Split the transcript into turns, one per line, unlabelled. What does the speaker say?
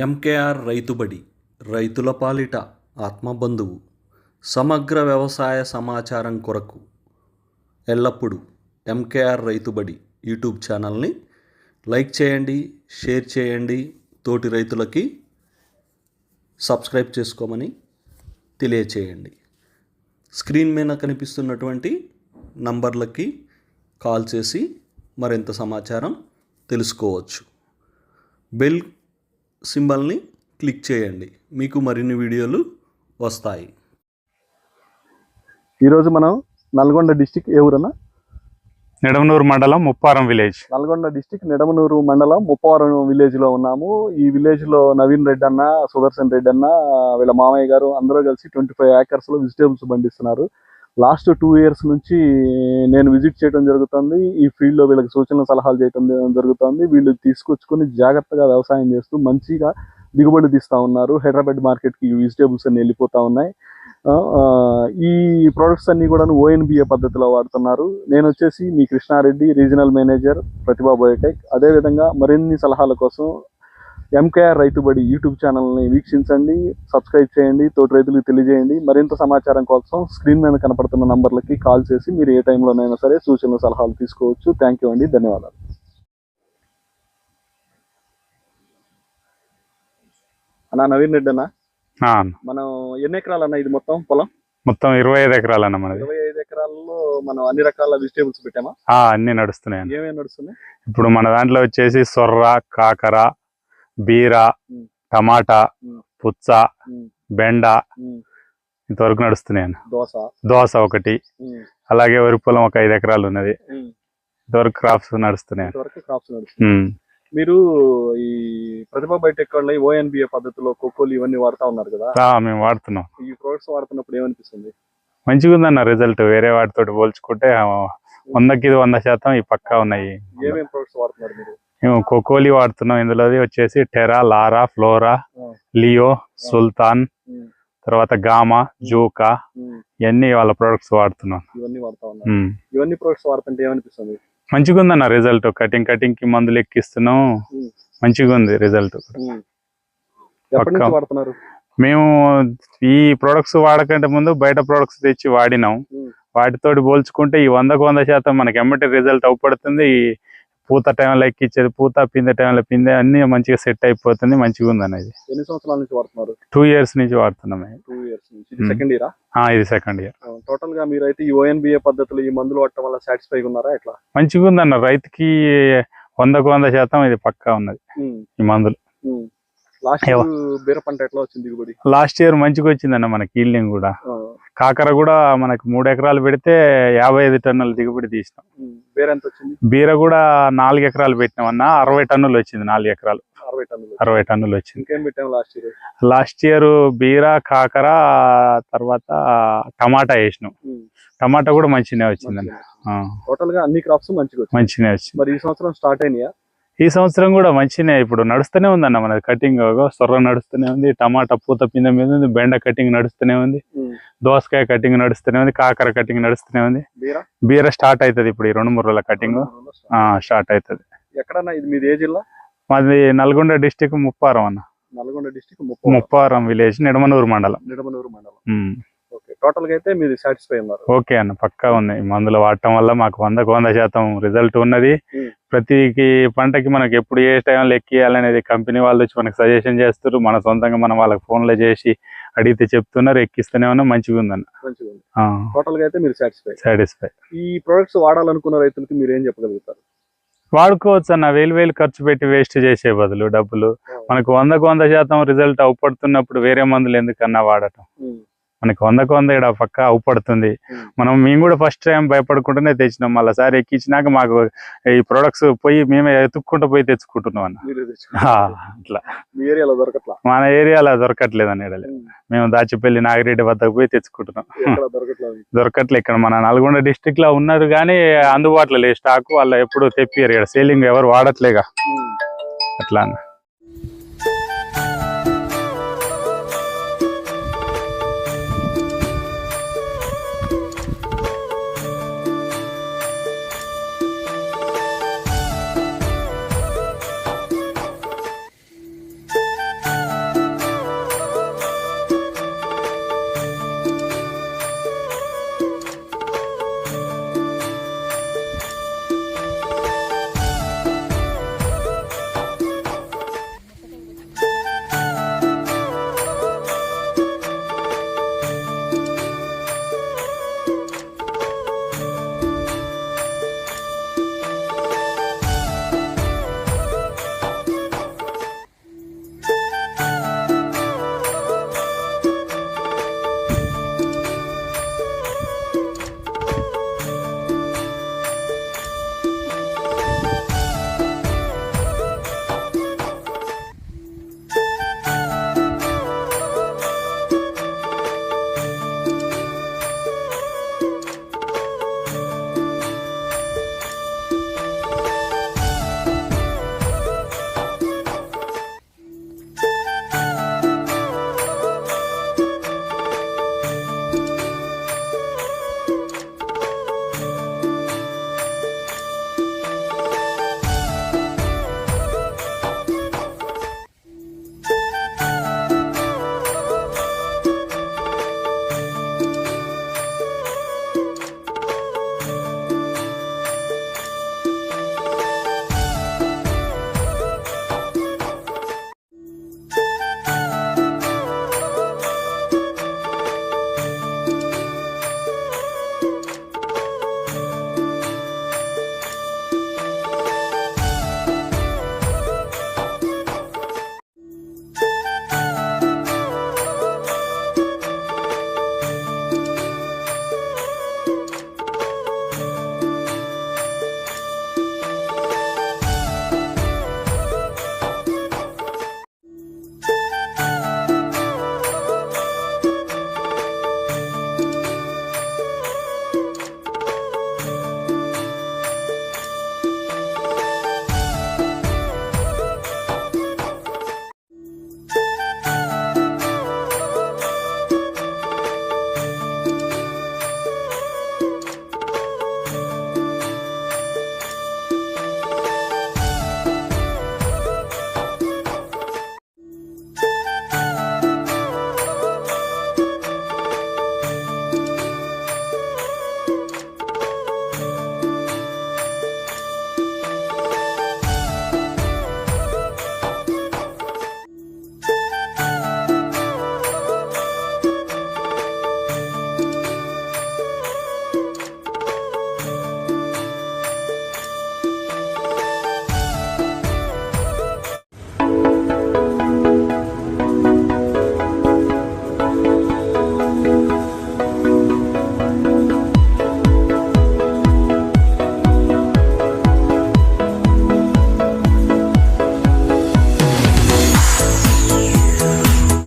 MKR Rythu Badi రైతుల పాలిట ఆత్మబంధువు. సమగ్ర వ్యవసాయ సమాచారం కొరకు ఎల్లప్పుడూ ఎంకేఆర్ రైతుబడి యూట్యూబ్ ఛానల్ని లైక్ చేయండి, షేర్ చేయండి, తోటి రైతులకి సబ్స్క్రైబ్ చేసుకోమని తెలియచేయండి. స్క్రీన్ మీద కనిపిస్తున్నటువంటి నంబర్లకి కాల్ చేసి మరింత సమాచారం తెలుసుకోవచ్చు. బెల్ సింబల్ని క్లిక్ చేయండి, మీకు మరిన్ని వీడియోలు వస్తాయి.
ఈరోజు మనం నల్గొండ డిస్టిక్ ఏ ఊరన్నా?
నిడమనూరు మండలం ముప్పారం విలేజ్.
నల్గొండ డిస్టిక్ నిడమనూరు మండలం ముప్పారం విలేజ్లో ఉన్నాము. ఈ విలేజ్లో నవీన్ రెడ్డి అన్న, సుదర్శన్ రెడ్డి అన్న, వీళ్ళ మామయ్య గారు అందరూ కలిసి 25 acres వెజిటేబుల్స్ పండిస్తున్నారు. లాస్ట్ 2 years నుంచి నేను విజిట్ చేయడం జరుగుతుంది. ఈ ఫీల్డ్లో వీళ్ళకి సూచనలు సలహాలు చేయడం జరుగుతుంది. వీళ్ళు తీసుకొచ్చుకొని జాగ్రత్తగా వ్యవసాయం చేస్తూ మంచిగా దిగుబడి తీస్తూ ఉన్నారు. హైదరాబాద్ మార్కెట్కి ఈ వెజిటేబుల్స్ అన్ని వెళ్ళిపోతూ ఉన్నాయి. ఈ ప్రోడక్ట్స్ అన్నీ కూడా ONBA పద్ధతిలో వాడుతున్నారు. నేను వచ్చేసి మీ కృష్ణారెడ్డి, రీజనల్ మేనేజర్, ప్రతిభా బయోటెక్. అదేవిధంగా మరిన్ని సలహాల కోసం ఎంకేఆర్ రైతుబడి యూట్యూబ్ ఛానల్ని వీక్షించండి, సబ్స్క్రైబ్ చేయండి, తోటి రైతులకు తెలియజేయండి. మరింత సమాచారం కోసం స్క్రీన్ మీద కనపడుతున్న నంబర్లకి కాల్ చేసి మీరు ఏ టైంలోనైనా సరే సూచనలు సలహాలు తీసుకోవచ్చు. థ్యాంక్ యూ అండి, ధన్యవాదాలు. అన్నా నవీన్ రెడ్డి అన్న, మనం ఎన్ని ఎకరాలు అన్న ఇది మొత్తం పొలం?
మొత్తం 25 ఎకరాలు అన్న మనది.
25 ఎకరాల్లో మనం అన్ని రకాల వెజిటేబుల్స్ పెట్టామా?
అన్ని నడుస్తున్నాయి.
ఏమేమి నడుస్తున్నాయి?
ఇప్పుడు మన దాంట్లో వచ్చేసి సొర్ర, కాకర, బీర, టమాటా, పుచ్చ, బెండ ఇంతవరకు నడుస్తున్నాయి అన్న. దోస ఒకటి, అలాగే వరి పొలం ఒక 5 ఎకరాలు ఉన్నది. ఇంతవరకు క్రాప్స్ నడుస్తున్నాయి.
మీరు ఈ ప్రతిభా బయోటెక్ వాళ్ళ ONBA పద్ధతిలో కోకోలు ఇవన్నీ వాడుతా ఉన్నారు కదా?
మేము వాడుతున్నాం.
ఈ ప్రొడక్ట్స్ వాడుతున్నప్పుడు ఏమనిపిస్తుంది?
మంచిగా ఉందన్న రిజల్ట్. వేరే వాటితో పోల్చుకుంటే 100కి 100% ఈ పక్కా ఉన్నాయి.
ఏమేమి ప్రొడక్ట్స్ వాడుతున్నారు మీరు?
మేము కోకోలి వాడుతున్నాం. ఇందులో వచ్చేసి టెరా, లారా, ఫ్లోరా, లియో, సుల్తాన్, తర్వాత గామా, జూకా, ఇవన్నీ వాళ్ళ ప్రొడక్ట్స్ వాడుతున్నాం.
ఇవన్నీ వాడుతా ఉన్నారు. ఇవన్నీ ప్రొడక్ట్స్ వాడుతుంటే ఏమనిపిస్తుంది?
మంచిగా ఉందన్న రిజల్ట్. కటింగ్ కి మందులు ఎక్కిస్తున్నాం. మంచిగా ఉంది రిజల్ట్. మేము ఈ ప్రొడక్ట్స్ వాడకంటే ముందు బయట ప్రొడక్ట్స్ తెచ్చి వాడినాం. వాటితోటి పోల్చుకుంటే ఈ 100కు 100% మనకి ఎమ్మటి రిజల్ట్ అవుపడుతుంది. పూత టైంలో ఎక్కించేది పూత, పిందె టైంలో పిందె, అన్ని మంచిగా సెట్ అయిపోతుంది. మంచిగా ఉంది అనేది.
ఎన్ని సంవత్సరాల నుంచి వాడుతున్నారు?
2 years నుంచి వాడుతున్నాం.
2 years నుంచి. ఇది సెకండ్ ఇయరా?
ఇది సెకండ్ ఇయర్.
టోటల్ గా మీరైతే ఈ ONBA పద్ధతులు ఈ మందులు వాడటం వల్ల సాటిస్ఫైగా ఉన్నారా? ఎట్లా?
మంచిగా ఉందన్న. రైతుకి 100కు 100% ఇది పక్కా ఉన్నది ఈ మందులు.
బీర పంట ఎట్లా వచ్చింది దిగుబడి?
లాస్ట్ ఇయర్ మంచిగా వచ్చిందన్న మనకి. ఈల్డింగ్ కూడా, కాకర కూడా మనకి 3 ఎకరాలు పెడితే 55 టన్నుల దిగుబడి తీసినాం.
బీర ఎంత వచ్చింది?
బీర కూడా 4 ఎకరాలు పెట్టినాం అన్న. 60 టన్నులు వచ్చింది. 4 ఎకరాలు 60 టన్నులు వచ్చింది.
ఇంకేం పెట్టాం లాస్ట్ ఇయర్?
లాస్ట్ ఇయర్ బీర, కాకర, తర్వాత టమాటా వేసినాం. టమాటా కూడా మంచిగానే వచ్చిందన్న.
టోటల్ గా అన్ని క్రాప్స్
మంచిగానే వచ్చింది.
మరి ఈ సంవత్సరం స్టార్ట్ అయినాయా?
ఈ సంవత్సరం కూడా మంచిగానే ఇప్పుడు నడుస్తూనే ఉందన్న మనది. కటింగ్ సొర్ర నడుస్తూనే ఉంది, టమాటా పూత పిందె మీద ఉంది, బెండ కటింగ్ నడుస్తూనే ఉంది, దోసకాయ కటింగ్ నడుస్తూనే ఉంది, కాకర కటింగ్ నడుస్తూనే ఉంది. బీర స్టార్ట్ అవుతుంది ఇప్పుడు. ఈ 2-3 రోజుల కటింగ్ స్టార్ట్ అవుతుంది.
ఎక్కడన్నా ఇది మీది? ఏ జిల్లా?
మాది నల్గొండ డిస్టిక్ ముప్పారం అన్న.
నల్గొండ డిస్టిక్
ముప్పారం విలేజ్, నిడమనూరు మండలం.
టోటల్ గా అయితే మీరు సాటిస్ఫై ఉన్నారు?
ఓకే అన్న, పక్కా ఉంది. మందులు వాడటం వల్ల మాకు 100కు 100% రిజల్ట్ ఉన్నది. ప్రతి పంటకి మనకి ఎప్పుడు ఏ టైంలో ఎక్కియాలనేది కంపెనీ వాళ్ళు వచ్చి మనకు సజెషన్ చేస్తారు. మన సొంతంగా మనం వాళ్ళకి ఫోన్లో చేసి అడిగితే చెప్తున్నారు, ఎక్కిస్తూనే ఉన్నా. మంచిగా ఉందన్న.
టోటల్ గా అయితే మీరు
సాటిస్ఫై.
ఈ ప్రొడక్ట్స్ వాడాలనుకున్న రైతులకి మీరు ఏం చెప్పగలుగుతారు?
వాడుకోవచ్చు అన్న. వేలు ఖర్చు పెట్టి వేస్ట్ చేసే బదులు డబ్బులు మనకు 100కు 100% రిజల్ట్ అవుపడుతున్నప్పుడు వేరే మందులు ఎందుకన్నా వాడటం. మనకి 100కు 100 పక్కా అవుపడుతుంది. మేము కూడా ఫస్ట్ టైం భయపడుకుంటూనే తెచ్చినాం. మళ్ళీ సారి ఎక్కించినాక మాకు ఈ ప్రొడక్ట్స్ పోయి మేమే ఎత్తుక్కుంటూ పోయి తెచ్చుకుంటున్నాం అన్న. అట్లా మన ఏరియాలో దొరకట్లేదు అన్న. మేము దాచిపల్లి, నాగిరెడ్డి వద్దకు పోయి తెచ్చుకుంటున్నాం. దొరకట్లే. ఇక్కడ మన నల్గొండ డిస్టిక్ లో ఉన్నారు కానీ అందుబాటులో లేదు స్టాక్. వాళ్ళు ఎప్పుడు తెప్పియారు. ఇక్కడ సేలింగ్ ఎవరు వాడట్లేగా అట్లా అన్న.